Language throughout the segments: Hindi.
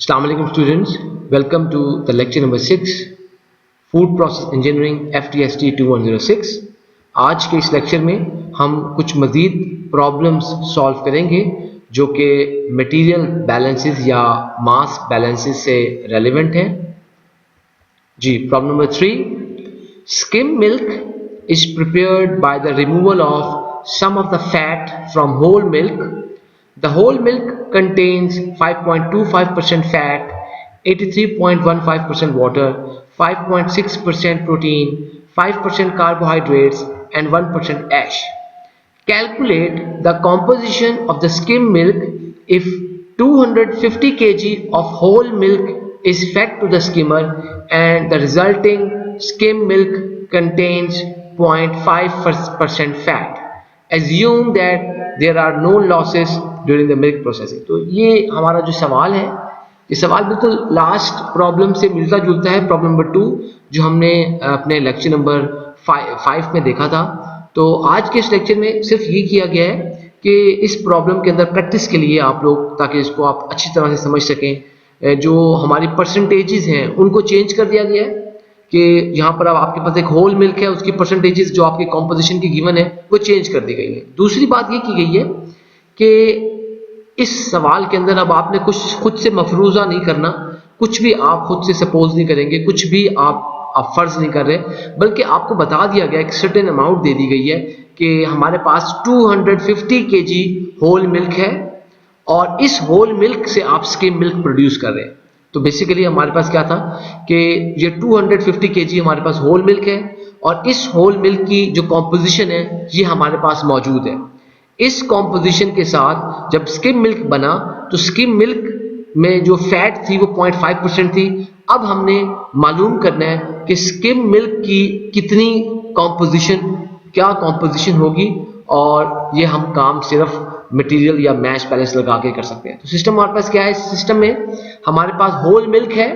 Assalamu alaikum students, welcome to the lecture number 6 Food Process Engineering FTST 2106। आज के इस लेक्चर में हम कुछ मज़ीद प्रॉब्लम्स सॉल्व करेंगे जो कि मटेरियल बैलेंसेस या मास बैलेंसेस से रेलेवेंट हैं। जी, problem number 3, skim milk is prepared by the removal of some of the fat from whole milk. The whole milk contains 5.25% fat, 83.15% water, 5.6% protein, 5% carbohydrates and 1% ash. Calculate the composition of the skim milk if 250 kg of whole milk is fed to the skimmer and the resulting skim milk contains 0.5% fat. Assume that there are no losses during the milk processing. तो ये हमारा जो सवाल है, ये सवाल बिल्कुल लास्ट प्रॉब्लम से मिलता जुलता है, प्रॉब्लम नंबर 2 जो हमने अपने लेक्चर नंबर 5 में देखा था। तो आज के इस लेक्चर में सिर्फ ये किया गया है कि इस प्रॉब्लम के अंदर प्रैक्टिस के लिए आप लोग, ताकि इसको आप अच्छी तरह से समझ सकें, जो हमारी परसेंटेजेस हैं उनको चेंज कर दिया गया है कि यहाँ पर अब आपके पास एक होल मिल्क है, उसकी परसेंटेजेस जो आपके कॉम्पोजिशन की गिवन है वो चेंज कर दी गई है। दूसरी बात ये की गई है कि इस सवाल के अंदर अब आपने कुछ खुद से मफरूजा नहीं करना, कुछ भी आप खुद से सपोज नहीं करेंगे, कुछ भी आप फर्ज नहीं कर रहे, बल्कि आपको बता दिया गया, एक सर्टेन अमाउंट दे दी गई है कि हमारे पास 250 kg होल मिल्क है और इस होल मिल्क से आप स्किम मिल्क प्रोड्यूस कर रहे हैं। तो बेसिकली हमारे पास क्या था कि ये 250 kg हमारे पास होल मिल्क है और इस होल मिल्क की जो कॉम्पोजिशन है ये हमारे पास मौजूद है। इस कॉम्पोजिशन के साथ जब स्किम मिल्क बना तो स्किम मिल्क में जो फैट थी वो 0.5% थी। अब हमने मालूम करना है कि स्किम मिल्क की कितनी कॉम्पोजिशन, क्या कॉम्पोजिशन होगी, और ये हम काम सिर्फ मटेरियल या मैश बैलेंस लगा के कर सकते हैं। तो सिस्टम हमारे पास क्या है, इस सिस्टम में हमारे पास होल मिल्क है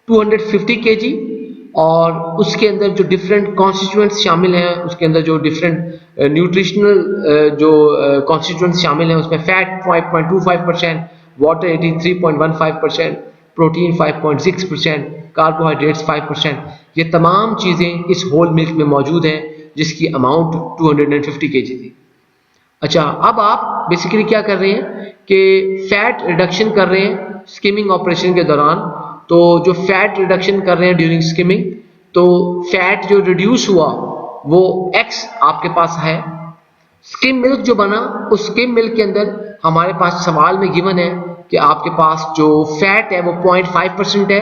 250 kg और उसके अंदर जो डिफरेंट कॉन्स्टिट्यूएंट्स शामिल हैं, उसके अंदर जो डिफरेंट न्यूट्रिशनल जो कॉन्स्टिट्यूएंट्स शामिल हैं, उसमें फैट 5.25%, वाटर 83.15%, प्रोटीन 5.6%, कार्बोहाइड्रेट्स 5%, ये तमाम चीज़ें इस होल मिल्क में मौजूद हैं जिसकी अमाउंट 250 kg थी। अच्छा, अब आप बेसिकली क्या कर रहे हैं कि फैट रिडक्शन कर रहे हैं स्किमिंग ऑपरेशन के दौरान। तो जो फैट रिडक्शन कर रहे हैं ड्यूरिंग स्किमिंग, तो फैट जो रिड्यूस हुआ वो x आपके पास है। स्किम मिल्क जो बना, उस स्किम मिल्क के अंदर हमारे पास सवाल में गिवन है कि आपके पास जो फैट है वो 0.5% है।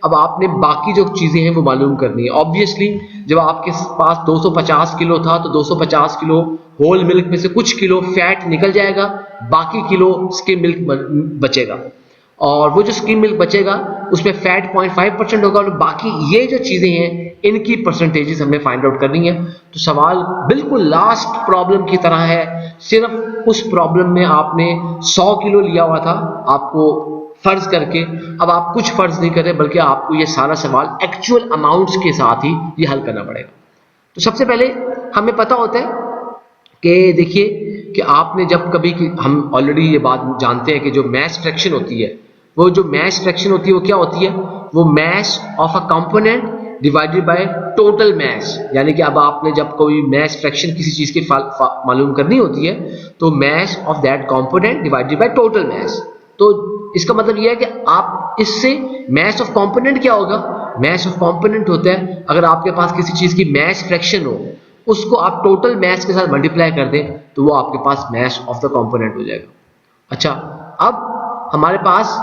अब आपने बाकी जो चीज़ें हैं वो मालूम करनी है। ऑब्वियसली जब आपके पास 250 किलो था तो 250 किलो होल मिल्क में से कुछ किलो फैट निकल जाएगा, बाकी किलो स्किम मिल्क बचेगा, और वो जो स्किम मिल्क बचेगा उसमें फैट 0.5% होगा और बाकी ये जो चीज़ें हैं इनकी परसेंटेजेस हमने फाइंड आउट करनी है। तो सवाल बिल्कुल लास्ट प्रॉब्लम की तरह है, सिर्फ उस प्रॉब्लम में आपने 100 किलो लिया हुआ था आपको फर्ज करके, अब आप कुछ फर्ज नहीं कर रहे बल्कि आपको ये सारा सवाल एक्चुअल अमाउंट्स के साथ ही ये हल करना पड़ेगा। तो सबसे पहले हमें पता होता है कि देखिए कि आपने जब कभी, हम ऑलरेडी ये बात जानते हैं कि जो मैस फ्रैक्शन होती है, वो जो मैस फ्रैक्शन होती है वो क्या होती है, वो mass of a component divided by total mess. यानी कि अब आपने जब कोई मैस फ्रैक्शन किसी चीज़ की मालूम करनी होती है तो mass of that component divided by total mass. तो इसका मतलब यह है कि आप इससे मैस ऑफ कंपोनेंट क्या होगा, मैस ऑफ कंपोनेंट होता है अगर आपके पास किसी चीज़ की मैस फ्रैक्शन हो, उसको आप टोटल मैस के साथ मल्टीप्लाई कर दें तो वो आपके पास मैस ऑफ द कंपोनेंट हो जाएगा। अच्छा, अब हमारे पास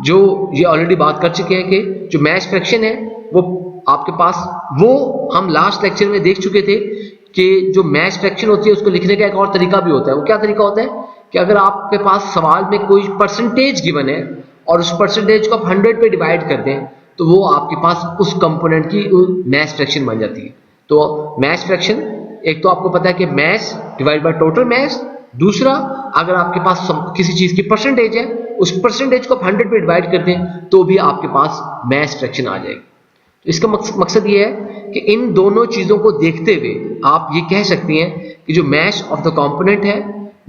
जो ये ऑलरेडी बात कर चुके हैं कि जो मैस फ्रैक्शन है वो आपके पास, वो हम लास्ट लेक्चर में देख चुके थे कि जो मैस फ्रैक्शन होती है उसको लिखने का एक और तरीका भी होता है। वो क्या तरीका होता है कि अगर आपके पास सवाल में कोई परसेंटेज गिवन है और उस परसेंटेज को आप 100 पे डिवाइड कर दें तो वो आपके पास उस कंपोनेंट की मैस फ्रैक्शन बन जाती है। तो मैस फ्रैक्शन, एक तो आपको पता है कि mass divide by total mass, दूसरा अगर आपके पास किसी चीज़ की परसेंटेज है, उस परसेंटेज को आप 100 पे डिवाइड कर दें तो भी आपके पास मैस फ्रैक्शन आ जाएगी। तो इसका मकसद ये है कि इन दोनों चीज़ों को देखते हुए आप ये कह सकती हैं कि जो मैस ऑफ द कंपोनेंट है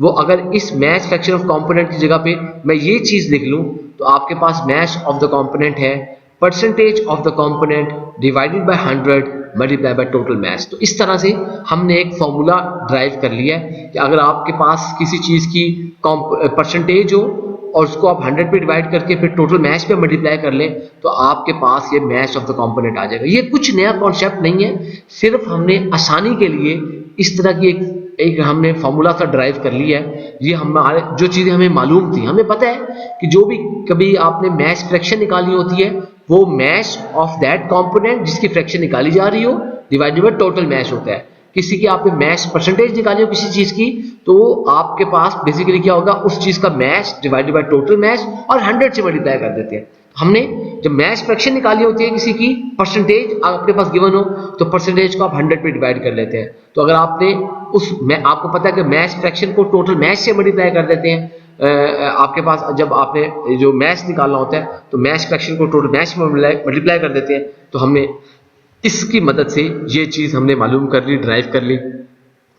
वो, अगर इस मैस फ्रैक्शन ऑफ कंपोनेंट की जगह पे मैं ये चीज़ लिख लूँ तो आपके पास मैश ऑफ द कंपोनेंट है percentage of the component divided by 100 multiply by total mass. तो इस तरह से हमने एक फॉर्मूला ड्राइव कर लिया है कि अगर आपके पास किसी चीज़ की परसेंटेज हो और उसको आप 100 पे डिवाइड करके फिर टोटल मैश पे मल्टीप्लाई कर लें तो आपके पास ये मैश ऑफ द कंपोनेंट आ जाएगा। ये कुछ नया कॉन्सेप्ट नहीं है, सिर्फ हमने आसानी के लिए इस तरह की एक हमने फॉर्मूला सा ड्राइव कर लिया है। ये हमारे जो चीज़ें हमें मालूम थी, हमें पता है कि जो भी कभी आपने मैश फ्रैक्शन निकाली होती है वो मैश ऑफ दैट कंपोनेंट जिसकी फ्रैक्शन निकाली जा रही हो डिवाइडेड बाय टोटल मैश होता है। किसी की आपने मैश परसेंटेज निकाली हो किसी चीज़ की तो आपके पास बेसिकली क्या होगा, उस चीज़ का mass divided by total mass और 100 से मल्टीप्लाई कर देते हैं। हमने जब मैश फ्रैक्शन निकाली होती है किसी की परसेंटेज आपके पास गिवन हो तो परसेंटेज को आप 100 पे डिवाइड कर लेते हैं। तो अगर आपने आपको पता है कि मैश फ्रैक्शन को टोटल मैश से मल्टीप्लाई कर देते हैं, आपके पास जब आपने जो मैश निकालना होता है तो मैश फ्रैक्शन को टोटल मैश में मल्टीप्लाई कर देते हैं। तो हमने इसकी मदद से ये चीज़ हमने मालूम कर ली, ड्राइव कर ली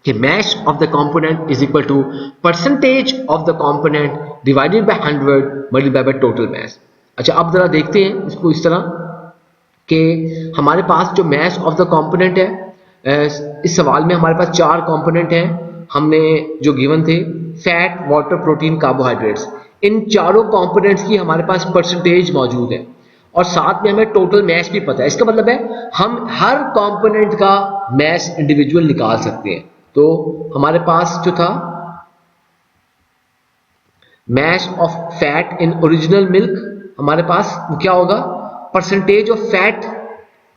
कि mass of the component is equal to percentage of the component divided by 100 multiply by total mass. अच्छा, अब जरा देखते हैं इसको इस तरह कि हमारे पास जो मैश ऑफ द कंपोनेंट है, इस सवाल में हमारे पास 4 कंपोनेंट हैं हमने जो गिवन थे, फैट, वाटर, प्रोटीन, कार्बोहाइड्रेट्स। इन चारों कंपोनेंट्स की हमारे पास परसेंटेज मौजूद है और साथ में हमें टोटल मैश भी पता है। इसका मतलब है हम हर कंपोनेंट का मैश इंडिविजुअल निकाल सकते हैं। तो हमारे पास जो था mass of fat in original milk, हमारे पास वो क्या होगा, percentage of fat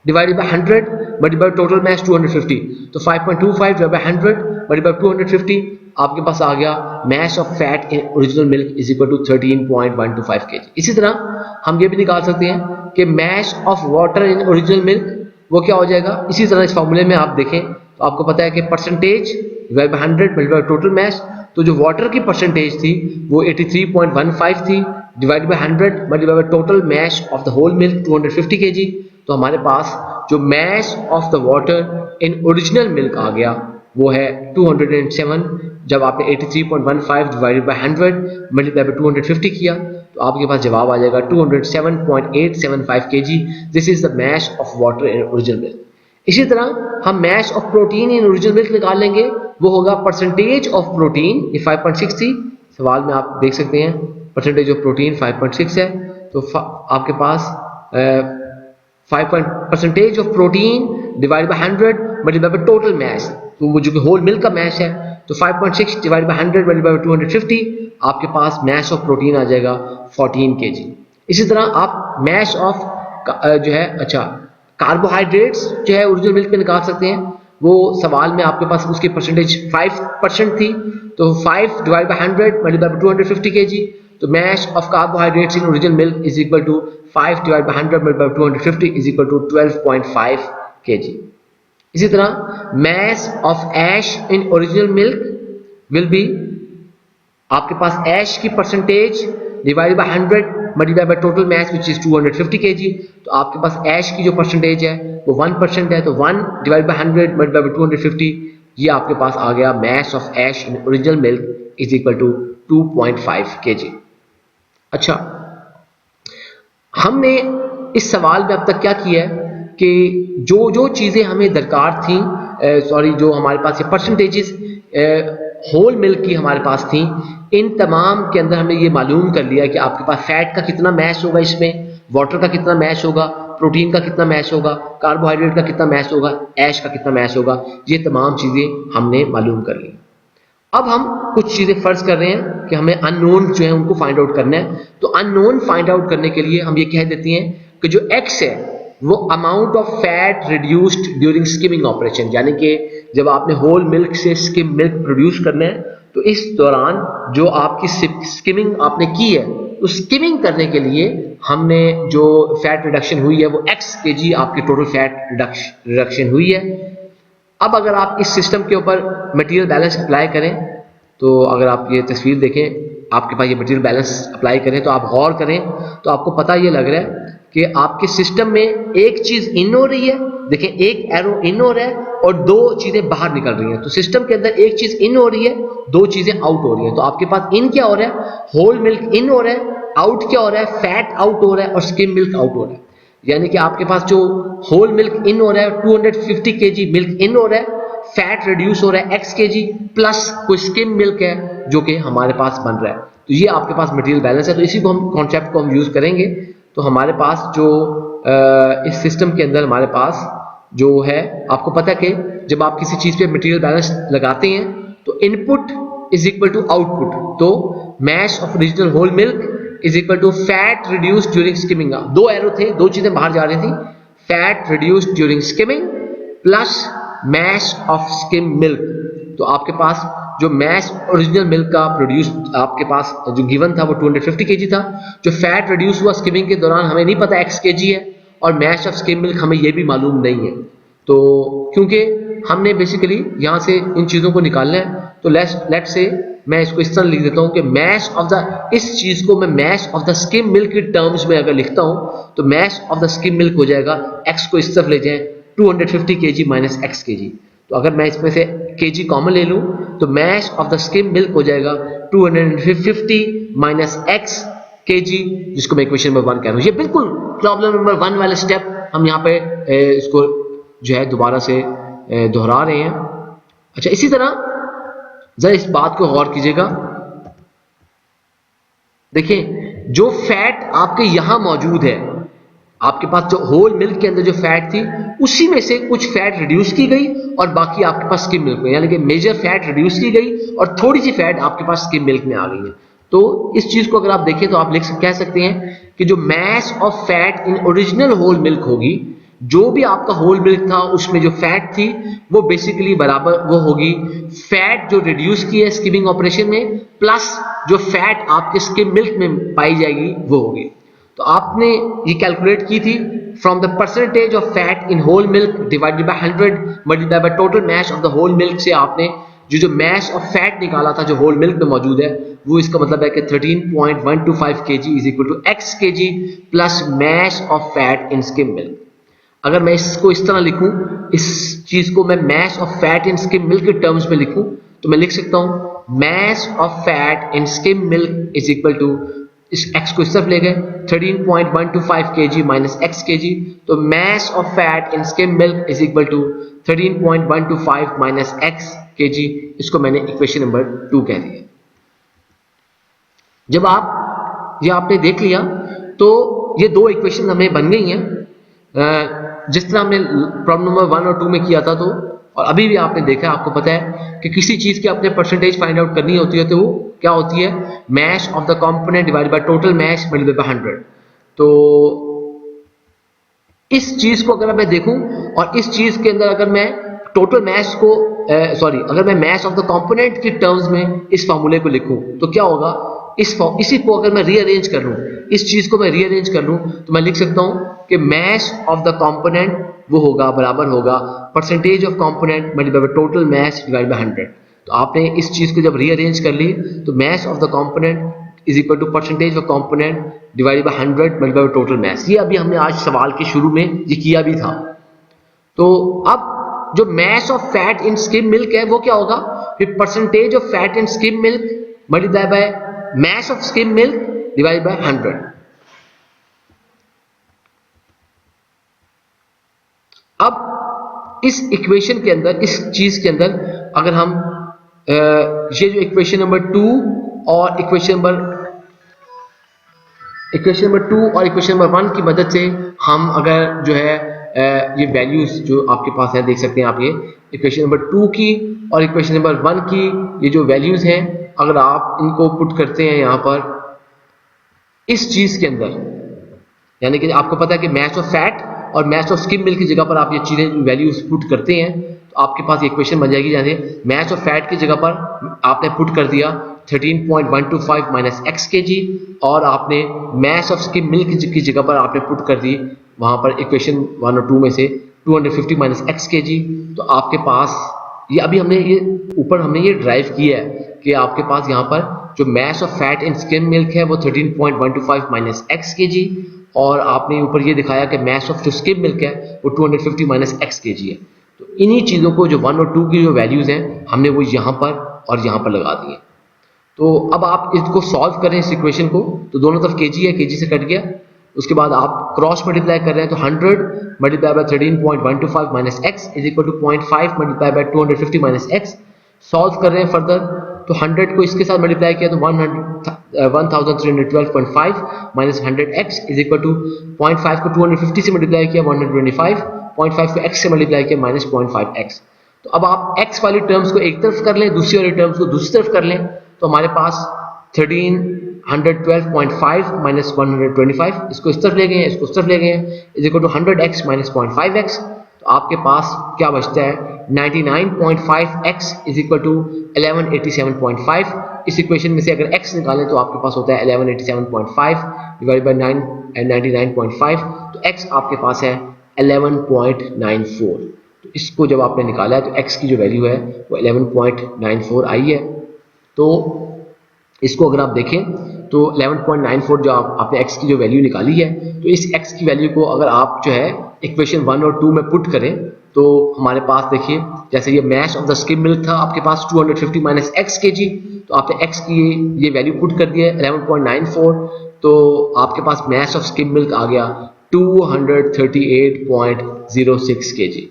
divided by 100 multiply by total mass 250। तो 5.25 डिवाइडेड बाय 100 मल्टीप्लाई बाय 250 आपके पास आ गया mass of fat in original milk is equal to 13.125 kg। इसी तरह हम ये भी निकाल सकते हैं कि mass of water in original milk वो क्या हो जाएगा, इसी तरह इस फॉर्मूले में आप देखें तो आपको पता है कि percentage divide by 100 multiply by total mass. तो जो वाटर की परसेंटेज थी वो 83.15 थी divide by 100 multiply by total mass of the whole milk 250 kg। तो हमारे पास जो mass of the water in original milk आ गया वो है 207। जब आपने 83.15 डिवाइडेड बाय 100 मल्टीप्लाई बाय 250 किया तो आपके पास जवाब आ जाएगा 207.875 kg। This is the mass of water in original milk. इसी तरह हम mass of protein in original milk निकाल लेंगे, वो होगा परसेंटेज ऑफ प्रोटीन। ये 5.6 थी, सवाल में आप देख सकते हैं परसेंटेज ऑफ प्रोटीन 5.6 है। तो आपके पास percentage of protein divide by 100 multiply by total mass, तो वो जो कि होल मिल्क का मैश है तो 5.6 डिवाइड बाय 100 मल्टीप्लाई बाय 250 आपके पास मैश ऑफ प्रोटीन आ जाएगा 14 kg। इसी तरह आप मैश ऑफ जो है कार्बोहाइड्रेट्स जो है ओरिजिनल मिल्क में निकाल सकते हैं। वो सवाल में आपके पास उसकी परसेंटेज 5% थी तो 5 divide by 100 multiply by 250 kg। तो mass of carbohydrates in original milk is equal to 5 divide by 100 multiply by 250 is equal to 12.5 kg। इसी तरह mass of ash in original milk will be, आपके पास ऐश की percentage divide by 100 multiply by total mass which is 250 kg। तो आपके पास ऐश की जो परसेंटेज है वो 1% है, तो 1 डिवाइड बाय 100 मल्टीप्लाई बाय 250 ये आपके पास आ gaya mass of ash in original milk is equal to 2.5 kg। अच्छा, हमने इस सवाल में अब तक क्या किया है कि जो चीज़ें हमें दरकार थी, जो हमारे पास ये परसेंटेजेस होल मिल्क की हमारे पास थी, इन तमाम के अंदर हमने ये मालूम कर लिया कि आपके पास फैट का कितना मैश होगा, इसमें वाटर का कितना मैश होगा, प्रोटीन का कितना मैश होगा, कार्बोहाइड्रेट का कितना मैश होगा, ऐश का कितना मैश होगा। ये तमाम चीज़ें हमने मालूम कर ली। अब हम कुछ चीज़ें फर्ज कर रहे हैं कि हमें अननोन जो है उनको फाइंड आउट करना है। तो अननोन फाइंड आउट करने के लिए हम ये कह देते हैं कि जो एक्स है वो amount of fat reduced during skimming operation, यानी कि जब आपने होल मिल्क से स्किम मिल्क प्रोड्यूस करना है तो इस दौरान जो आपकी स्किमिंग आपने की है, तो स्किमिंग करने के लिए हमने जो फैट रिडक्शन हुई है वो x kg आपके टोटल फैट रिडक्शन हुई है। अब अगर आप इस सिस्टम के ऊपर मटेरियल बैलेंस अप्लाई करें, तो अगर आप ये तस्वीर देखें, आपके पास ये मटेरियल बैलेंस अप्लाई करें तो आप गौर करें तो आपको पता ये लग रहा है कि आपके सिस्टम में एक चीज़ इन हो रही है, देखें एक एरो इन हो रहा है और दो चीज़ें बाहर निकल रही हैं। तो सिस्टम के अंदर एक चीज़ इन हो रही है, दो चीज़ें आउट हो रही हैं। तो आपके पास इन क्या हो रहा है, होल मिल्क इन हो रहा है आउट क्या हो रहा है, फैट आउट हो रहा है और स्किम मिल्क आउट हो रहा है। यानी कि आपके पास जो होल मिल्क इन हो रहा है 250 केजी मिल्क इन हो रहा है, फैट रिड्यूस हो रहा है x केजी, प्लस कोई स्किम मिल्क है जो कि हमारे पास बन रहा है। तो ये आपके पास मटेरियल बैलेंस है। तो इसी को हम कॉन्सेप्ट को हम यूज करेंगे। तो हमारे पास जो इस सिस्टम के अंदर हमारे पास जो है, आपको पता है कि जब आप किसी चीज पे मटेरियल बैलेंस लगाते हैं तो input is equal to output. तो mass of original whole milk is equal to fat reduced during skimming. दो एरो थे, दो चीजें बाहर जा रही थी, fat reduced during skimming plus mass of skim milk. तो आपके पास जो मैश ओरिजिनल मिल्क का प्रोड्यूस आपके पास जो गिवन था वो 250 केजी था। जो फैट रिड्यूस हुआ स्किमिंग के दौरान हमें नहीं पता x केजी है, और मैश ऑफ स्किम मिल्क हमें ये भी मालूम नहीं है। तो क्योंकि हमने बेसिकली यहाँ से इन चीज़ों को निकालना है, तो लेट से मैं इसको इस तरह लिख देता हूँ कि मैश ऑफ द, इस चीज़ को मैं mass of the skim milk के टर्म्स में अगर लिखता हूँ तो mass of the skim milk हो जाएगा, x को इस तरफ ले जाएं 250 केजी माइनस x केजी। तो अगर मैं इसमें से केजी कॉमन ले लूँ तो mass of the skim milk हो जाएगा 250 माइनस x केजी, जिसको मैं इक्वेशन नंबर 1 कह रहा हूँ। ये बिल्कुल प्रॉब्लम नंबर 1 वाले स्टेप हम यहाँ पे इसको जो है दोबारा से दोहरा रहे हैं। अच्छा, इसी तरह जरा इस बात को गौर कीजिएगा। देखिए, जो फैट आपके यहां मौजूद है, आपके पास जो होल मिल्क के अंदर जो फैट थी उसी में से कुछ फैट रिड्यूस की गई और बाकी आपके पास स्किम मिल्क में, यानी कि मेजर फैट रिड्यूस की गई और थोड़ी सी फैट आपके पास स्किम मिल्क में आ गई है। तो इस चीज को अगर आप देखें तो आप कह सकते हैं कि जो mass of fat in original whole milk होगी, जो भी आपका होल मिल्क था उसमें जो फैट थी वो बेसिकली बराबर वो होगी फैट जो रिड्यूस की है स्किमिंग ऑपरेशन में, प्लस जो फैट आपके स्किम मिल्क में पाई जाएगी वो होगी। तो आपने ये कैलकुलेट की थी from the percentage of fat in whole milk divided by 100 multiply by total mass of the whole milk से आपने जो मैश ऑफ फैट निकाला था जो होल मिल्क में मौजूद है, वो इसका मतलब है कि 13.125 kg is equal to x kg plus mass of fat in skim milk. अगर मैं इसको इस तरह लिखूं, इस चीज को मैं mass of fat in skim milk के टर्म्स में लिखूं, तो मैं लिख सकता हूं mass of fat in skim milk is equal to, इस x को इस तरफ ले गए 13.125 kg माइनस x kg, तो mass of fat in skim milk is equal to 13.125 minus x kg। इसको मैंने इक्वेशन नंबर 2 कह दिया। जब आप ये आपने देख लिया तो ये दो इक्वेशन हमें बन गई हैं, जिस तरह हमने प्रॉब्लम नंबर 1 और 2 में किया था। तो और अभी भी आपने देखा, आपको पता है कि किसी चीज की अपने परसेंटेज फाइंड आउट करनी होती है तो वो क्या होती है, mass of the component divided by total mass multiplied by 100। तो इस चीज को अगर मैं देखूं और इस चीज के अंदर अगर मैं टोटल मैश को अगर मैं मैश ऑफ द कंपोनेंट के टर्म्स में इस फॉर्मूले को लिखूं तो क्या होगा, इसी को अगर मैं रीअरेंज कर लूं, इस चीज को मैं रीअरेंज कर लूं तो मैं लिख सकता हूं कि मैश ऑफ द कंपोनेंट वो होगा बराबर होगा percentage of component multiplied by total mass divided by 100। तो आपने इस चीज को जब रीअरेंज कर ली तो mass of the component is equal to percentage of component divided by 100 multiplied by total mass. ये अभी हमने आज सवाल के शुरू में ये किया भी था। तो अब जो mass of fat in skim milk है वो क्या होगा, फिर percentage of fat in skim milk multiply by mass of skim milk divided by 100। अब इस इक्वेशन के अंदर, इस चीज के अंदर अगर हम ये जो इक्वेशन नंबर 2 और इक्वेशन नंबर 2 और इक्वेशन नंबर 1 की मदद से हम अगर जो है ये वैल्यूज जो आपके पास है देख सकते हैं आप, ये इक्वेशन नंबर 2 की और इक्वेशन नंबर 1 की ये जो वैल्यूज हैं, अगर आप इनको पुट करते हैं यहाँ पर इस चीज के अंदर, यानी कि आपको पता है कि मैश ऑफ फैट और मैश ऑफ स्किम मिल्क की जगह पर आप ये चीजें वैल्यूज पुट करते हैं तो आपके पास ये इक्वेशन बन जाएगी। यानी मैश ऑफ फैट की जगह पर आपने पुट कर दिया 13.125 माइनस x kg और आपने मैश ऑफ स्किम मिल्क की जगह पर आपने पुट कर दी वहां पर इक्वेशन 1 और 2 में से 250 माइनस x kg। तो आपके पास ये अभी हमने ये ऊपर हमने ये ड्राइव किया है कि आपके पास यहाँ पर जो mass of fat in skim milk है वो 13.125 माइनस x kg और आपने ऊपर ये दिखाया कि मैश ऑफ जो स्किम मिल्क है वो 250 माइनस x kg है। तो इन्हीं चीज़ों को जो 1 और 2 की जो वैल्यूज़ हैं हमने वो यहाँ पर और यहाँ पर लगा दी है। तो अब आप इसको सॉल्व करें इस इक्वेशन को, तो दोनों तरफ केजी है, केजी से कट गया। उसके बाद आप क्रॉस मल्टीप्लाई कर रहे हैं, तो 100 multiply by 13.125 minus x is equal to 0.5 multiply by 250 minus x. Solve कर रहे हैं फर्दर, तो 100 को इसके साथ मल्टीप्लाई किया तो 1312.5 minus 100x is equal to 0.5 को 250 से मल्टीप्लाई किया 125, 0.5 को x से मल्टीप्लाई किया माइनस 0.5x। तो अब आप x वाली टर्म्स को एक तरफ कर लें, दूसरी वाली टर्म्स को दूसरी तरफ कर लें, तो हमारे पास 1312.5 माइनस 125, इसको इस तरफ ले गए हैं, इसको उस तरफ ले गए हैं, is equal to 100x minus 0.5x। तो आपके पास क्या बचता है 99.5x इज इक्वल टू 1187.5। इस इक्वेशन में से अगर x निकालें तो आपके पास होता है 1187.5 डिवाइड बाय 99.5, तो x आपके पास है 11.94। तो इसको जब आपने निकाला है तो x की जो वैल्यू है वो 11.94 आई है। तो इसको अगर आप देखें तो 11.94 जो आपने x की जो वैल्यू निकाली है, तो इस x की वैल्यू को अगर आप जो है इक्वेशन 1 और 2 में पुट करें तो हमारे पास देखिए, जैसे ये mass of the skim milk था आपके पास 250 माइनस एक्स के जी, तो आपने x की ये वैल्यू पुट कर दिया 11.94, तो आपके पास मैश ऑफ स्किम मिल्क आ गया 238.06 के जी।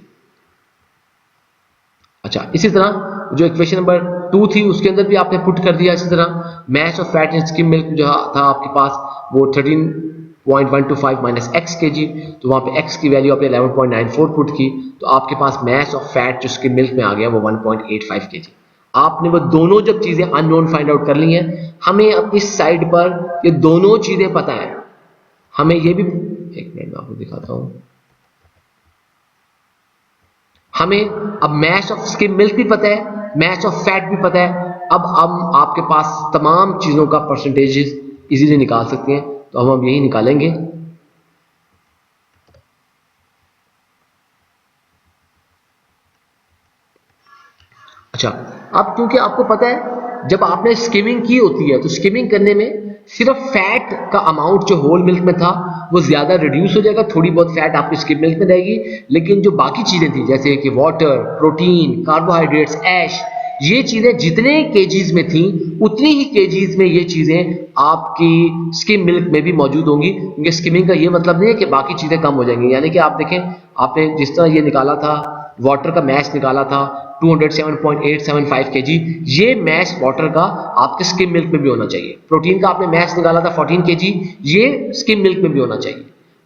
अच्छा, इसी तरह जो इक्वेशन नंबर 2 थी उसके अंदर भी आपने पुट कर दिया इसी तरह, mass of fat in skim milk जो था आपके पास वो 13.125 माइनस एक्स के जी, तो वहाँ पे x की वैल्यू आपने 11.94 पुट की, तो आपके पास मैश ऑफ फैट जो स्किम मिल्क में आ गया वो 1.85 के जी। आपने वो दोनों जब चीजें अननोन फाइंड आउट कर ली हैं, हमें अब इस साइड पर ये दोनों चीजें पता है, हमें ये भी, एक मिनट में आपको दिखाता हूं, हमें अब मैश ऑफ स्किम मिल्क भी पता है, मैश ऑफ फैट भी पता है। अब हम आपके पास तमाम चीजों का परसेंटेजेस इजीली निकाल सकते हैं, तो हम यही निकालेंगे। अच्छा, अब क्योंकि आपको पता है जब आपने स्किमिंग की होती है तो स्किमिंग करने में सिर्फ फैट का अमाउंट जो होल मिल्क में था वो ज्यादा रिड्यूस हो जाएगा, थोड़ी बहुत फैट आपकी स्किम मिल्क में रहेगी, लेकिन जो बाकी चीजें थी जैसे कि वाटर, प्रोटीन, कार्बोहाइड्रेट्स, ऐश, ये चीजें जितने केजीज में थी उतनी ही केजीज में ये चीजें आपकी स्किम मिल्क में भी मौजूद होंगी, क्योंकि स्किमिंग का ये मतलब नहीं है कि बाकी चीजें कम हो जाएंगी। यानी कि आप देखें, आपने जिस तरह ये निकाला था, वाटर का मैश निकाला था 207.875 केजी, ये मैश वाटर का आपके स्किम मिल्क में भी होना चाहिए। प्रोटीन का आपने मैश निकाला था 14 केजी, ये स्किम मिल्क में भी होना चाहिए।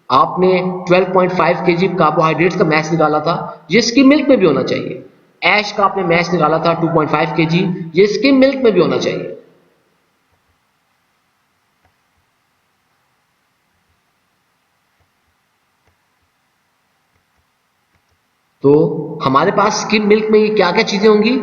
आपने 12.5 केजी कार्बोहाइड्रेट्स का मैश निकाला था, ये स्किम मिल्क में भी होना चाहिए। ऐश का आपने मैश निकाला था 2.5 केजी, ये स्किम मिल्क में भी होना चाहिए। तो हमारे पास स्किम मिल्क में ये क्या क्या चीजें होंगी,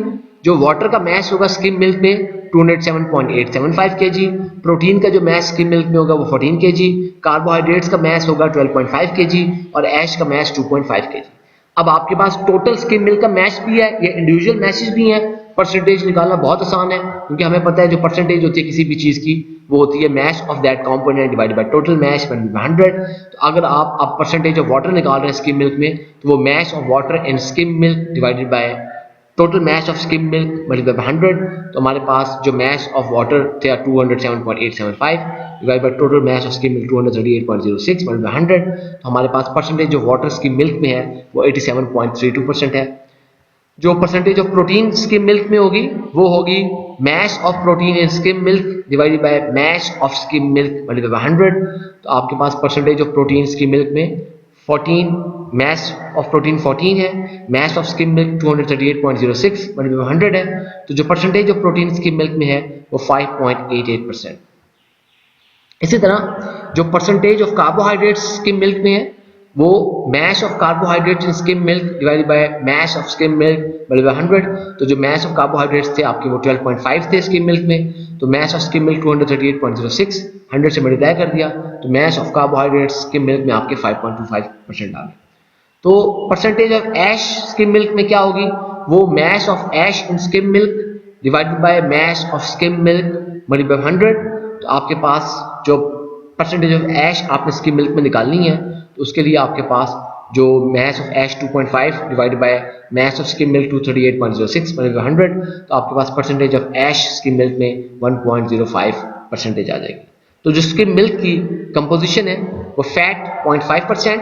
जो वाटर का मैश होगा स्किम मिल्क में 207.875 केजी, प्रोटीन का जो मैश स्किम मिल्क में होगा वो 14 केजी, कार्बोहाइड्रेट्स का मैश होगा 12.5 केजी और ऐश का मैश 2.5 केजी। अब आपके पास टोटल स्किम मिल्क का मैश भी है, ये इंडिविजुअल मैशेस भी हैं। परसेंटेज निकालना बहुत आसान है, क्योंकि हमें पता है जो परसेंटेज होती है किसी भी चीज की वो होती है mass of that component divided by total mass by 100। तो अगर आप अब परसेंटेज ऑफ वाटर निकाल रहे हैं स्किम मिल्क में, तो वो mass of water in skim milk divided by total mass of skim milk multiply by 100। तो हमारे पास जो मैश ऑफ वाटर थे 207.875 divide by total mass of skim milk 238.06 multiply by 100। तो हमारे पास percentage of water skim milk में है वो 87.32% है। जो percentage of protein skim milk में होगी वो होगी mass of protein in skim milk divided by mass of skim milk multiply by 100। तो आपके पास percentage of protein skim milk में 14, मैश ऑफ प्रोटीन 14 है, mass of skim milk 238.06 multiply by 100 है। तो जो percentage of protein skim milk में है वो 5.88%। इसी तरह जो percentage of carbohydrates skim milk में है वो mass of carbohydrates in skim milk divided by mass of skim milk multiply by 100। तो जो मैश ऑफ कार्बोहाइड्रेट्स थे आपके वो 12.5 थे स्किम मिल्क में, तो मैश ऑफ स्किम मिल्क 238.06 100 से मल्टीप्लाई कर दिया, तो mass of carbohydrates skim milk में आपके 5.25% आ गए। तो percentage of ash skim milk में क्या होगी, वो mass of ash in skim milk divided by mass of skim milk multiply by 100। तो आपके पास जो परसेंटेज ऑफ ऐश आपने स्किम मिल्क में निकालनी है तो उसके लिए आपके पास जो mass of ash 2.5 divided by mass of skim milk 238.06 मतलब 100, तो आपके पास percentage of ash skim milk में 1.05% आ जाएगी। तो जो स्किम मिल्क की कंपोजिशन है वो फैट 0.5%,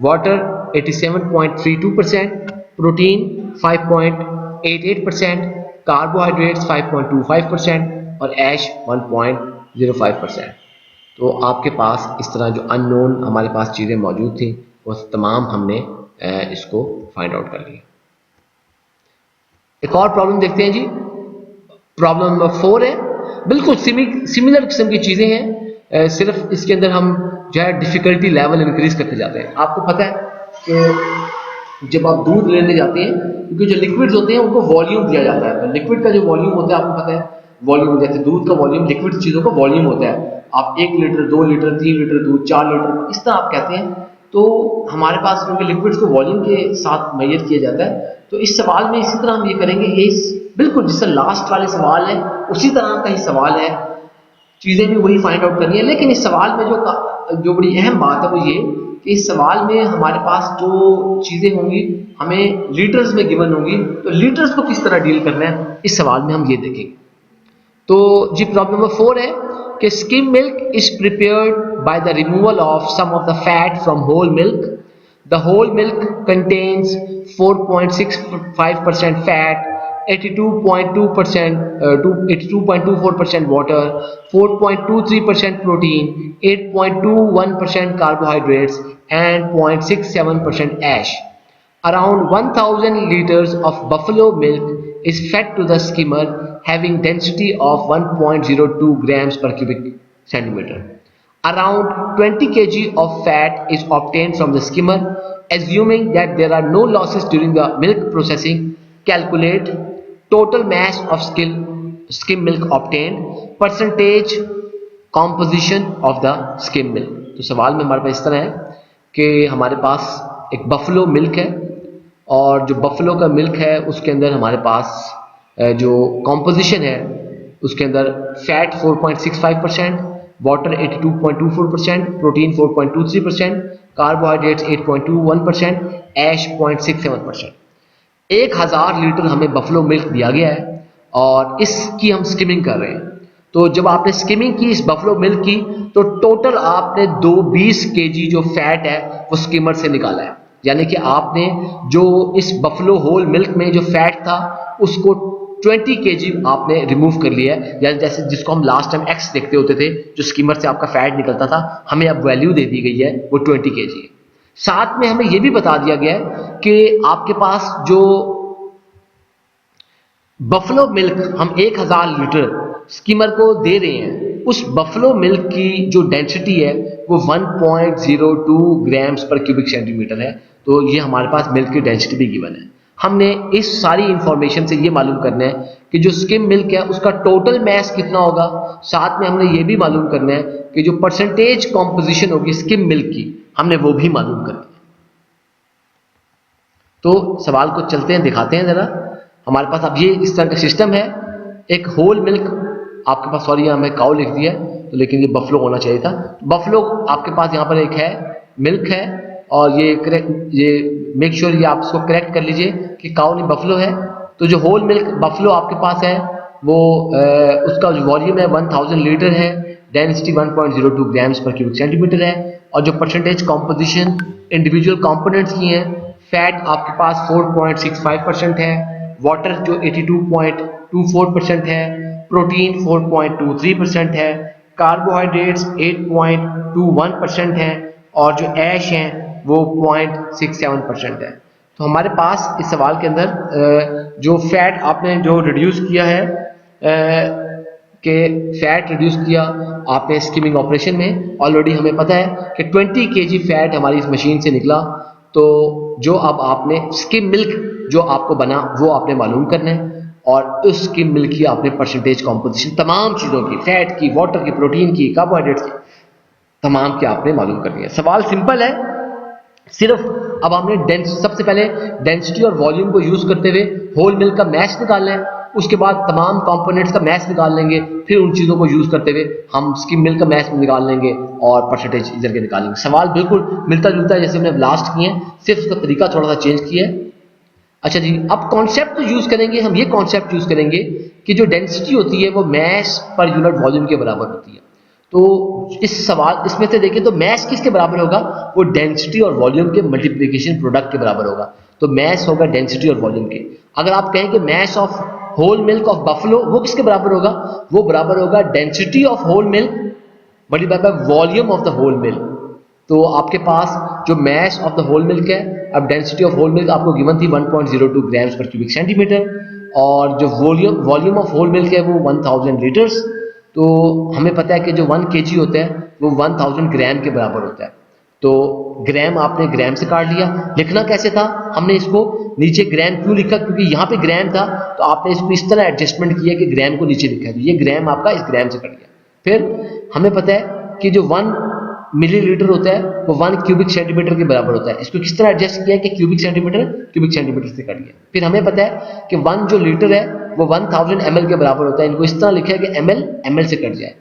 वाटर 87.32%, प्रोटीन 5.88%, कार्बोहाइड्रेट्स 5.25% और ऐश 1.05%। तो आपके पास इस तरह जो अननोन हमारे पास चीज़ें मौजूद थी वो तमाम हमने इसको फाइंड आउट कर लिया। एक और प्रॉब्लम देखते हैं जी, प्रॉब्लम नंबर 4 है, बिल्कुल सिमिलर किस्म की चीज़ें हैं, सिर्फ इसके अंदर हम जो है डिफ़िकल्टी लेवल इंक्रीज करते जाते हैं। आपको पता है कि जब आप दूध लेने जाते हैं, क्योंकि जो लिक्विड्स होते हैं उनको वॉल्यूम दिया जाता है, तो लिक्विड का जो वॉल्यूम होता है आपको पता है, वॉल्यूम जैसे दूध का वॉल्यूम, लिक्विड चीज़ों का वॉल्यूम होता है। आप 1 लीटर 2 लीटर 3 लीटर दूध 4 लीटर इस तरह आप कहते हैं। तो हमारे पास क्योंकि लिक्विड्स को वॉल्यूम के साथ मेजर किया जाता है, तो इस सवाल में इसी तरह हम ये करेंगे, ये बिल्कुल जिससे लास्ट वाले सवाल है उसी तरह का ही सवाल है, चीज़ें भी वही फाइंड आउट करनी है। लेकिन इस सवाल में जो बड़ी अहम बात है वो ये कि इस सवाल में हमारे पास जो चीज़ें होंगी हमें लीटर्स में गिवन होंगी, तो लीटर्स को किस तरह डील करना है इस सवाल में हम ये देखेंगे। तो जी प्रॉब्लम नंबर 4 है कि skim milk is prepared by the removal of some of the fat from whole milk. The whole milk contains 4.65% fat, 82.2% to 82.24% water, 4.23% protein, 8.21% carbohydrates and 0.67% ash. Around 1000 liters of buffalo milk is fed to the skimmer having density of 1.02 grams per cubic centimeter. Around 20 kg of fat is obtained from the skimmer. Assuming that there are no losses during the milk processing, calculate total mass of skim milk obtained, percentage composition of the skim milk. तो सवाल में हमारे पास इस तरह है कि हमारे पास एक बफलो मिल्क है और जो बफलो का मिल्क है उसके अंदर हमारे पास जो कॉम्पोजिशन है उसके अंदर फैट 4.65%, वाटर 82.24%, प्रोटीन 4.23%, कार्बोहाइड्रेट्स 8.21%, ऐश 0.67%। 1000 लीटर हमें बफलो मिल्क दिया गया है और इसकी हम स्किमिंग कर रहे हैं। तो जब आपने स्किमिंग की इस बफलो मिल्क की तो टोटल आपने 20 केजी जो फैट है वो स्किमर से निकाला है, यानी कि आपने जो इस बफलो होल मिल्क में जो फैट था उसको 20 केजी आपने रिमूव कर लिया है, यानी जैसे जिसको हम लास्ट टाइम एक्स देखते होते थे, जो स्किमर से आपका फैट निकलता था, हमें अब वैल्यू दे दी गई है वो 20 केजी है। साथ में हमें यह भी बता दिया गया है कि आपके पास जो बफलो मिल्क हम 1000 लीटर स्किमर को दे रहे हैं, उस बफलो मिल्क की जो डेंसिटी है वो 1.02 ग्राम्स पर क्यूबिक सेंटीमीटर है। तो ये हमारे पास मिल्क की डेंसिटी भी गिवन है। हमने इस सारी इंफॉर्मेशन से ये मालूम करना है कि जो स्किम मिल्क है उसका टोटल मैस कितना होगा, साथ में हमने ये भी मालूम करना है कि जो परसेंटेज कॉम्पोजिशन होगी स्किम मिल्क की हमने वो भी मालूम करनी है। तो सवाल को चलते हैं, दिखाते हैं जरा। हमारे पास अब ये इस तरह का सिस्टम है, एक होल मिल्क आपके पास, सॉरी यहाँ मैं काउ लिख दिया तो लेकिन ये बफलो होना चाहिए था। बफलो आपके पास यहाँ पर एक है, मिल्क है, और ये करेक्ट, ये मेक श्योर ये आप इसको करेक्ट कर लीजिए कि काउ नहीं बफलो है। तो जो होल मिल्क बफलो आपके पास है वो उसका जो वॉल्यूम है 1000 लीटर है, डेंसिटी 1.02 ग्राम्स पर क्यूबिक सेंटीमीटर है, और जो परसेंटेज कॉम्पोजिशन इंडिविजुअल कंपोनेंट्स की है, फैट आपके पास 4.65% है, वाटर जो 82.24% है, प्रोटीन 4.23% है, कार्बोहाइड्रेट्स 8.21% है, और जो ऐश है वो 0.67% है। तो हमारे पास इस सवाल के अंदर जो फैट आपने जो रिड्यूस किया है कि फैट रिड्यूस किया आपने स्किमिंग ऑपरेशन में, ऑलरेडी हमें पता है कि 20 केजी फैट हमारी इस मशीन से निकला। तो जो अब आपने स्किम मिल्क जो आपको बना वो आपने मालूम करना है, और उस स्किम मिल्क की आपने परसेंटेज कॉम्पोजिशन तमाम चीज़ों की, फैट की, वाटर की, प्रोटीन की, कार्बोहाइड्रेट्स की, तमाम की आपने मालूम करनी है। सवाल सिंपल है, सिर्फ अब हमने सबसे पहले डेंसिटी और वॉल्यूम को यूज करते हुए होल मिल्क का मैश निकालना है, उसके बाद तमाम कंपोनेंट्स का मैथ निकाल लेंगे, फिर उन चीज़ों को यूज़ करते हुए हम स्किम मिल्क का मैथ निकाल लेंगे और परसेंटेज इधर के निकालेंगे। सवाल बिल्कुल मिलता जुलता है जैसे हमने लास्ट किए हैं, सिर्फ उसका तरीका थोड़ा सा चेंज किया है। अच्छा जी, अब कॉन्सेप्ट तो यूज़ करेंगे हम, ये कॉन्सेप्ट यूज़ करेंगे कि जो डेंसिटी होती है वो मैस पर यूनिट वॉल्यूम के बराबर होती है। तो इस सवाल इसमें से देखें तो मैस किसके बराबर होगा, वो डेंसिटी और वॉल्यूम के मल्टीप्लिकेशन प्रोडक्ट के बराबर होगा। तो मैस होगा डेंसिटी और वॉल्यूम के। अगर आप कहें कि mass of whole milk of buffalo, वो किसके बराबर होगा, वो बराबर होगा density of whole milk multiply by volume of the whole milk. तो आपके पास जो mass of the whole milk है, अब डेंसिटी ऑफ होल मिल्क आपको गिवन थी 1.02 ग्राम्स पर क्यूबिक सेंटीमीटर, और जो वॉल्यूम ऑफ होल मिल्क है वो 1000 लीटर्स। तो हमें पता है कि जो 1 kg होता है वो 1000 ग्राम के बराबर होता है। तो ग्राम आपने ग्राम से काट लिया। लिखना कैसे था, हमने इसको नीचे ग्राम क्यों लिखा, क्योंकि यहाँ पे ग्राम था तो आपने इसको इस तरह एडजस्टमेंट किया कि ग्राम को नीचे लिखा है, तो ये ग्राम आपका इस ग्राम से कट गया। फिर हमें पता है कि जो 1 मिलीलीटर होता है वो 1 क्यूबिक सेंटीमीटर के बराबर होता है। इसको किस तरह एडजस्ट किया कि क्यूबिक सेंटीमीटर से कट गया। फिर हमें पता है कि 1 जो लीटर है वो 1000 ml के बराबर होता है। इनको इस तरह लिखा है कि ml से कट जाए,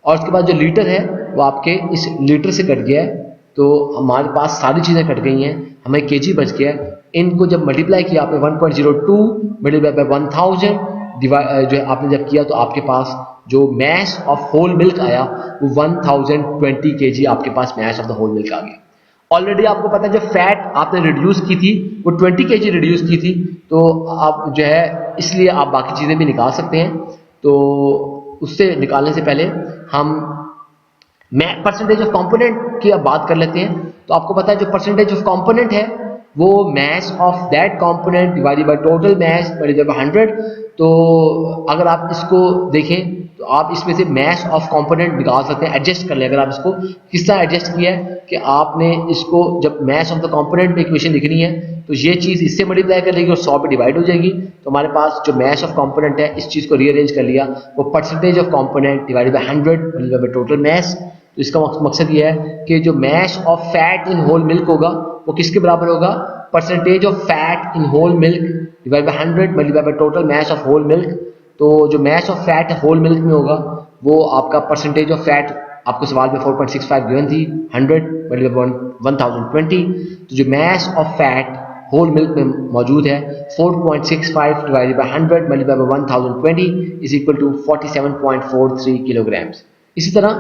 और उसके बाद जो लीटर है वो आपके इस लीटर से कट गया है। तो हमारे पास सारी चीज़ें कट गई हैं, हमें केजी बच गया है। इनको जब मल्टीप्लाई किया आपने 1.02 मल्टीप्लाई बाय 1000 जो है आपने जब किया, तो आपके पास जो मैस ऑफ होल मिल्क आया वो 1020 kg आपके पास mass of the whole milk आ गया। ऑलरेडी आपको पता है जब फैट आपने रिड्यूस की थी वो 20 kg रिड्यूस की थी, तो आप जो है इसलिए आप बाकी चीज़ें भी निकाल सकते हैं। तो उससे निकालने से पहले हम परसेंटेज ऑफ कंपोनेंट की अब बात कर लेते हैं। तो आपको पता है जो परसेंटेज ऑफ कंपोनेंट है वो mass of that component divided by total mess divided by 100। तो अगर आप इसको देखें तो आप इसमें से मैस ऑफ कंपोनेंट निकाल सकते हैं, एडजस्ट कर लें। अगर आप इसको किस तरह एडजस्ट किया है कि आपने इसको जब मैस ऑफ द कंपोनेंट में इक्वेशन लिखनी है तो ये चीज़ इससे मल्टीप्लाई कर लेगी और 100 पे डिवाइड हो जाएगी। तो हमारे पास जो मैस ऑफ कंपोनेंट है इस चीज़ को रीअरेंज कर लिया, वो percentage of component divided by 100 multiply by total mass. तो इसका मकसद ये है कि जो mass of fat in whole milk होगा वो किसके बराबर होगा, percentage of fat in whole milk divide by 100 multiply by total mass of whole milk. तो जो mass of fat whole milk में होगा वो आपका परसेंटेज ऑफ फैट आपको सवाल में 4.65 गिवन थी, 100 मल्टीप्लाई बाय 1020। तो जो mass of fat whole milk में मौजूद है 4.65 divided by 100 multiply by 1020 is equal to 47.43 kilograms. इसी तरह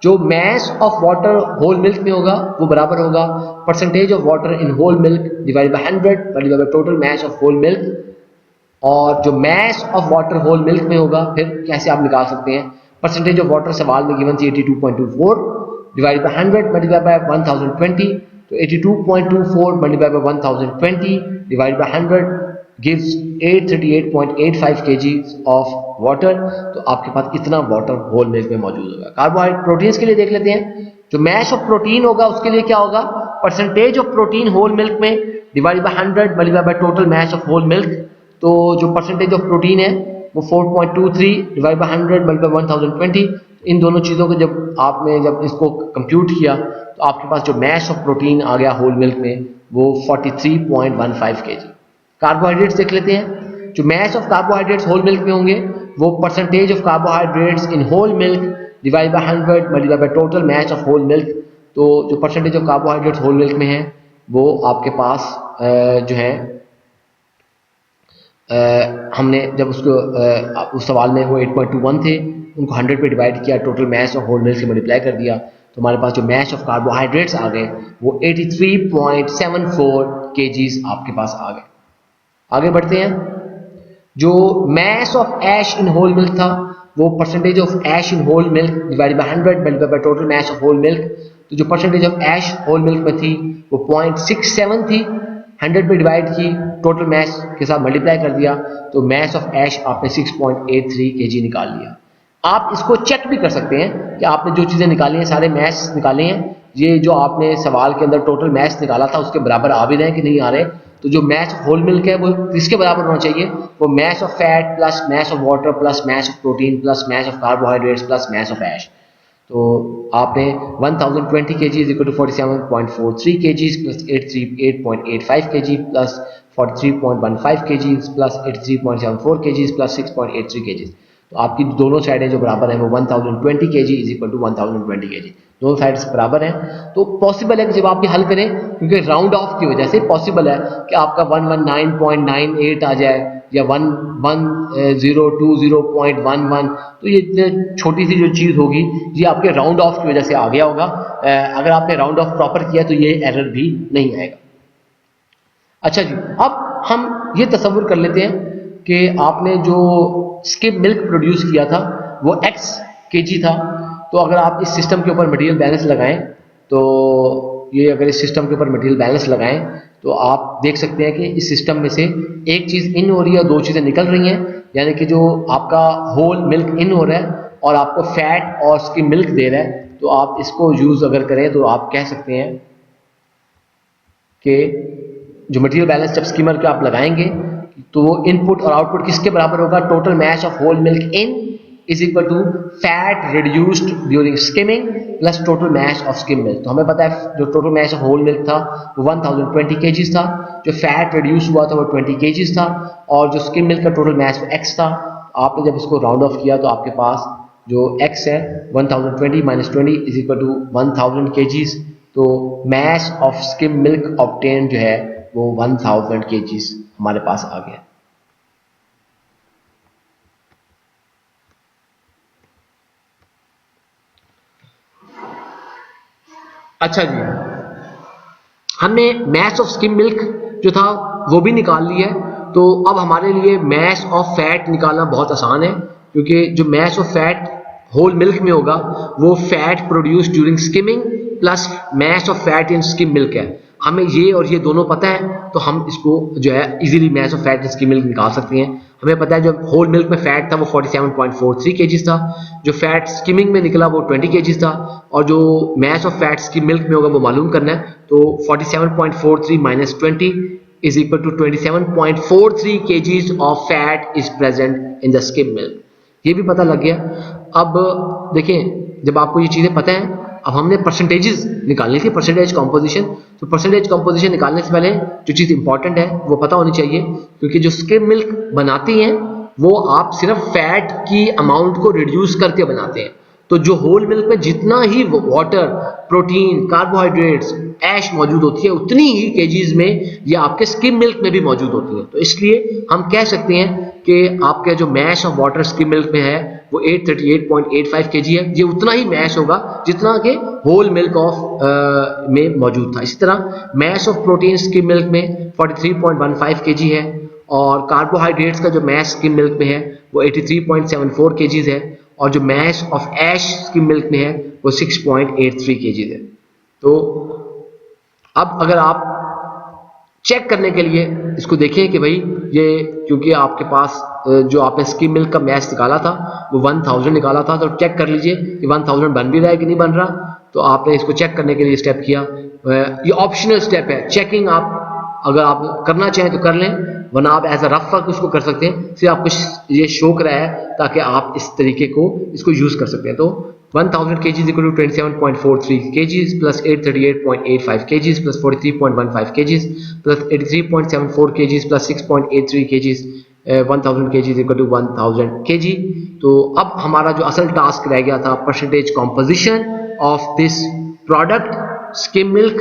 जो mass of water whole milk में होगा वो बराबर होगा percentage of water in whole milk divided by 100 multiply by total mass of whole milk. और जो mass of water whole milk में होगा फिर कैसे आप निकाल सकते हैं, परसेंटेज ऑफ वाटर सवाल में गिवन थी 82.24 डिवाइडेड बाय 100 मल्टीप्लाई बाय 1020। तो 82.24 multiply by 1020 divided by 100 gives 838.85 kg of water. तो आपके पास इतना वाटर होल मिल्क में मौजूद होगा। कार्बोहाइड्रेट प्रोटीन्स के लिए देख लेते हैं। जो मैस ऑफ प्रोटीन होगा उसके लिए क्या होगा, percentage of protein whole milk में divided by 100 multiply by total mass of whole milk. तो जो परसेंटेज ऑफ प्रोटीन है वो 4.23 डिवाइड बाय 100 मल्टीप्लाई बाय 1020। इन दोनों चीज़ों को जब इसको कंप्यूट किया तो आपके पास जो मैस ऑफ प्रोटीन आ गया होल मिल्क में वो 43.15 kg। कार्बोहाइड्रेट्स देख लेते हैं। जो mass of carbohydrates whole milk में होंगे वो percentage of carbohydrates in whole milk divide by 100 multiply by total mass of whole milk. तो जो percentage of carbohydrates whole milk में है वो आपके पास जो है हमने जब उसको उस सवाल में वो 8.21 थे, उनको 100 पे डिवाइड किया, total mass of whole milk से मल्टीप्लाई कर दिया, तो हमारे पास जो मैस ऑफ कार्बोहाइड्रेट्स आ गए वो 83.74 kgs आपके पास आ गए। आगे बढ़ते हैं। जो mass of ash in whole milk था वो percentage of ash in whole milk divide by 100 multiply by total mass of whole milk. तो जो percentage of ash whole milk में थी वो 0.67 थी, 100 पे डिवाइड की, टोटल मैस के साथ मल्टीप्लाई कर दिया, तो मैस ऑफ ऐश आपने 6.83 kg निकाल लिया। आप इसको चेक भी कर सकते हैं कि आपने जो चीज़ें निकाली हैं, सारे मैस निकाले हैं, ये जो आपने सवाल के अंदर टोटल मैस निकाला था उसके बराबर आ भी रहे हैं कि नहीं आ रहे। तो जो मैस ऑफ होल मिल्क है वो किसके बराबर होना चाहिए, वो mass of fat plus mass of water plus mass of protein plus mass of carbohydrates plus mass of ash. तो आपने 1020 kg is equal to 47.43 kg plus 8.85 kg plus 43.15 kgs plus 83.74 kgs plus 6.83 kgs। तो आपकी दोनों साइडें जो बराबर हैं वो 1020 kg is equal to 1020 kg, दोनों साइड्स बराबर हैं। तो पॉसिबल है कि जब आप ये हल करें, क्योंकि राउंड ऑफ की वजह से पॉसिबल है कि आपका 119.98 आ जाए या 1102.11, तो ये इतने छोटी सी जो चीज़ होगी ये आपके राउंड ऑफ की वजह से आ गया होगा। अगर आपने राउंड ऑफ प्रॉपर किया तो ये एरर भी नहीं आएगा। अच्छा जी, अब हम ये तसव्वुर कर लेते हैं कि आपने जो स्किम मिल्क प्रोड्यूस किया था वो x kg था। तो अगर आप इस सिस्टम के ऊपर मटेरियल बैलेंस लगाएं, तो ये अगर इस सिस्टम के ऊपर मटेरियल बैलेंस लगाएं तो आप देख सकते हैं कि इस सिस्टम में से एक चीज़ इन हो रही है, दो चीज़ें निकल रही हैं, यानी कि जो आपका होल मिल्क इन हो रहा है और आपको फैट और स्किम मिल्क दे रहा है। तो आप इसको यूज़ अगर करें तो आप कह सकते हैं कि जो मटेरियल बैलेंस जब स्कीमर के आप लगाएंगे तो वो इनपुट और आउटपुट किसके बराबर होगा, total mass of whole milk in is equal to fat reduced during skimming plus total mass of skim milk. तो हमें पता है जो total mass of whole milk था वो 1020 kgs था, जो फैट रिड्यूस हुआ था वो 20 kgs था, और जो स्किम मिल्क का टोटल मैश x था। आपने जब इसको राउंड ऑफ किया तो आपके पास जो x है 1020 माइनस 20 इज इक्वल टू 1000 kgs। तो mass of skim milk obtain जो है वो 1000 kgs हमारे पास आ गया। अच्छा जी, हमने मैश ऑफ स्किम मिल्क जो था वो भी निकाल लिया है। तो अब हमारे लिए मैश ऑफ फैट निकालना बहुत आसान है, क्योंकि जो mass of fat whole milk में होगा वो fat produce during skimming plus mass of fat in skim milk है। हमें ये और ये दोनों पता है, तो हम इसको जो है easily mass of fat in skim milk निकाल सकते हैं। हमें पता है जो होल मिल्क में फैट था वो 47.43 kgs था, जो फैट स्किमिंग में निकला वो 20 kgs था, और जो mass of fat skim milk में होगा वो मालूम करना है। तो 47.43 minus 20 is equal to 27.43 kgs of fat is present in the skim milk. ये भी पता लग गया। अब देखें, जब आपको ये चीज़ें पता हैं, अब हमने परसेंटेजेस निकालनी थी, परसेंटेज कॉम्पोजिशन। तो परसेंटेज कॉम्पोजिशन निकालने से पहले जो चीज़ इंपॉर्टेंट है वो पता होनी चाहिए, क्योंकि जो स्किम मिल्क बनाती हैं वो आप सिर्फ फैट की अमाउंट को रिड्यूस करके बनाते हैं। तो जो होल मिल्क में जितना ही वाटर, प्रोटीन, कार्बोहाइड्रेट्स, ऐश मौजूद होती है उतनी ही केजीज में ये आपके स्किम मिल्क में भी मौजूद होती है। तो इसलिए हम कह सकते हैं कि आपका जो mass of water skim milk में है वो 838.85 kg है। ये उतना ही मैश होगा जितना कि होल मिल्क ऑफ में मौजूद था। इसी तरह mass of protein skim milk में 43.15 kg है, और कार्बोहाइड्रेट्स का जो मैश स्किम मिल्क में है वो 83.74 kg है, और जो mass of ash skim milk में है वो 6.83 kg है। तो अब अगर आप चेक करने के लिए इसको देखें कि भाई ये, क्योंकि आपके पास जो आपने स्किम मिल्क का मैश निकाला था वो 1000 निकाला था, तो चेक कर लीजिए कि 1000 बन भी रहा है कि नहीं बन रहा। तो आपने इसको चेक करने के लिए स्टेप किया। ये ऑप्शनल स्टेप है, चेकिंग आप अगर आप करना चाहें तो कर लें, वरना आप एज अ रफ वर्क उसको कर सकते हैं। सिर्फ आपको ये शो करा है ताकि आप इस तरीके को इसको यूज कर सकते हैं। तो 1000 kg is equal to 27.43 kgs plus 838.85 kgs plus 43.15 kgs plus 83.74 kgs plus 6.83 kgs 1000 kg is equal to 1000 kg। तो अब हमारा जो असल टास्क रह गया था percentage composition of this product scheme milk.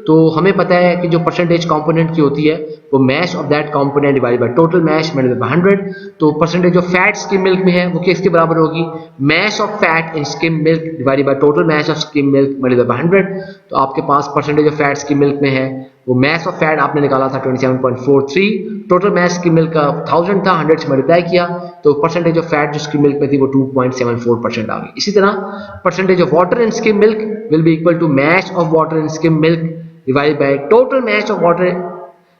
तो हमें पता है कि जो परसेंटेज कंपोनेंट की होती है वो mass of that component divided by total mass multiplied by 100। तो percentage of fat skim milk में है वो किसके बराबर होगी, mass of fat in skim milk divided by total mass of skim milk multiplied by 100। तो आपके पास percentage of fat skim milk में है वो मैश ऑफ फैट आपने निकाला था 27.43, टोटल मैश स्किम मिल्क का 1000 था, 100 से मल्टीप्लाई किया तो परसेंटेज ऑफ फैट जो स्किम मिल्क में थी वो 2.74% आ गई। इसी तरह percentage of water in skim milk will be equal to mass of water in skim milk divided by total mass of water,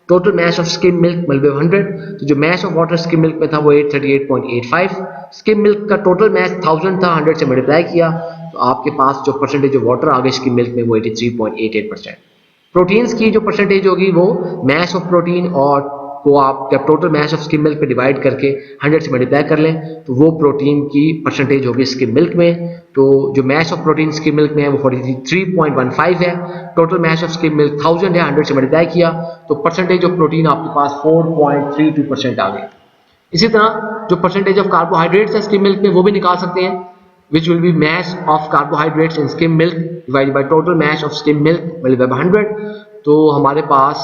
total mass of skim milk multiplied by 100। तो जो mass of water skim milk में था वो 838.85, skim milk का total mass 1000 था, 100 से मल्टीप्लाई किया तो आपके पास जो परसेंटेज ऑफ वाटर आ गई स्किम मिल्क में वो 83.88%। प्रोटीन्स की जो परसेंटेज होगी वो mass of protein और को आप जब total mass of skim milk पे डिवाइड करके 100 से मल्टीप्लाई कर लें तो वो प्रोटीन की परसेंटेज होगी स्किम मिल्क में। तो जो mass of protein skim milk में है वो 43.15 है। Total mass of skim milk 1000 है, 100 से मल्टीप्लाई किया तो परसेंटेज ऑफ प्रोटीन आपके पास 4.32% आ गई। इसी तरह जो परसेंटेज ऑफ कार्बोहाइड्रेट्स है स्किम मिल्क में वो भी निकाल सकते हैं, which will be mass of carbohydrates in skim milk divided by total mass of skim milk multiplied by 100। तो हमारे पास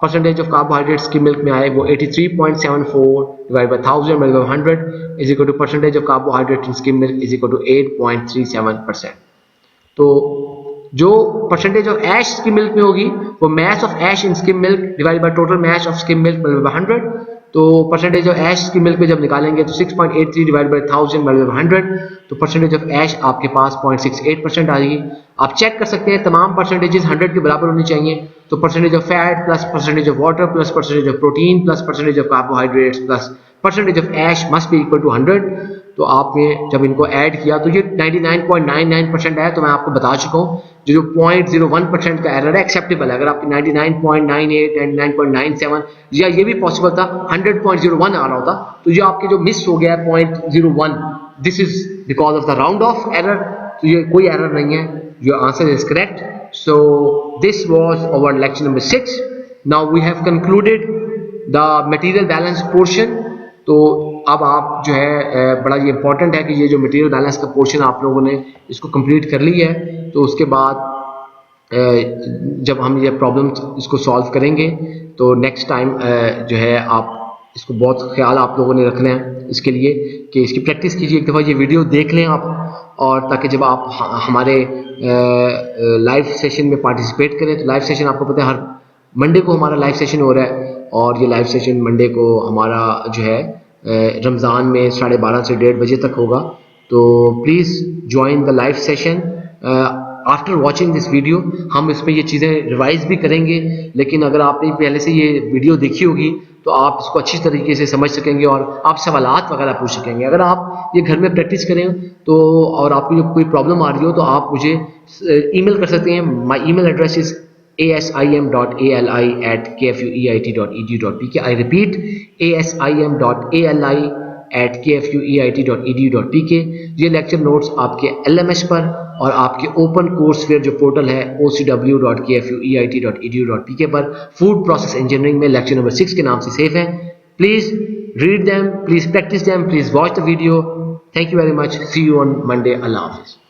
percentage of carbohydrate skim milk में आए वो 83.74 divide by 1000 multiply by 100 is equal to percentage of carbohydrate in skim milk is equal to 8.37%। तो जो percentage of ash skim milk में होगी वो mass of ash in skim milk divide by total mass of skim milk multiply by 100। तो percentage of ash skim milk में जब निकालेंगे तो 6.83 डिवाइड बाय 1000 मल्टीप्लाई बाय 100 तो परसेंटेज ऑफ ऐश आपके पास 0.68% आ जाएगी। आप चेक कर सकते हैं तमाम परसेंटेजेस 100 के बराबर होनी चाहिए। तो percentage of fat plus percentage of water plus percentage of protein plus percentage of carbohydrates plus percentage of ash must be equal to 100। तो आपने जब इनको ऐड किया तो ये 99.99% है। तो मैं आपको बता चुका हूँ जो 0.01% का एरर है एक्सेप्टेबल है। अगर आपकी 99.98 99.97 या ये भी पॉसिबल था 100.01 आ रहा होता तो ये आपके जो मिस हो गया है 0.01 this is because of the round off error. तो ये कोई एरर नहीं है, your answer is correct. So this was our lecture number 6। Now we have concluded the material balance portion. तो अब आप जो है बड़ा ये इंपॉर्टेंट है कि ये जो मटेरियल बैलेंस का पोर्शन आप लोगों ने इसको कंप्लीट कर ली है। तो उसके बाद जब हम ये प्रॉब्लम इसको सॉल्व करेंगे तो नेक्स्ट टाइम जो है आप इसको बहुत ख्याल आप लोगों ने रखना है इसके लिए कि इसकी प्रैक्टिस कीजिए। एक दफ़ा ये वीडियो देख लें आप, और ताकि जब आप हमारे लाइव सेशन में पार्टिसिपेट करें तो लाइव सेशन आपको पता है हर मंडे को हमारा लाइव सेशन हो रहा है और ये लाइव सेशन मंडे को हमारा जो है रमज़ान में 12:30 से 1:30 बजे तक होगा। तो please join the live session after watching this video. हम इसमें ये चीज़ें रिवाइज भी करेंगे, लेकिन अगर आपने पहले से ये वीडियो देखी होगी तो आप इसको अच्छी तरीके से समझ सकेंगे और आप सवालात वगैरह पूछ सकेंगे। अगर आप ये घर में प्रैक्टिस करें तो और आपको जो कोई प्रॉब्लम आ रही हो तो आप मुझे ईमेल कर सकते हैं। My email address is asim.ali@kfueit.edu.pk। I repeat, asim.ali@kfueit.edu.pk। ये लेक्चर नोट्स आपके LMS पर और आपके ओपन कोर्सवेयर जो पोर्टल है ocw.kfueit.edu.pk पर फूड प्रोसेस इंजीनियरिंग में लेक्चर नंबर 6 के नाम से सेव है। Please read them, please practice them, please watch the video. Thank you very much. See you on Monday. अल्लाह हाफिज़।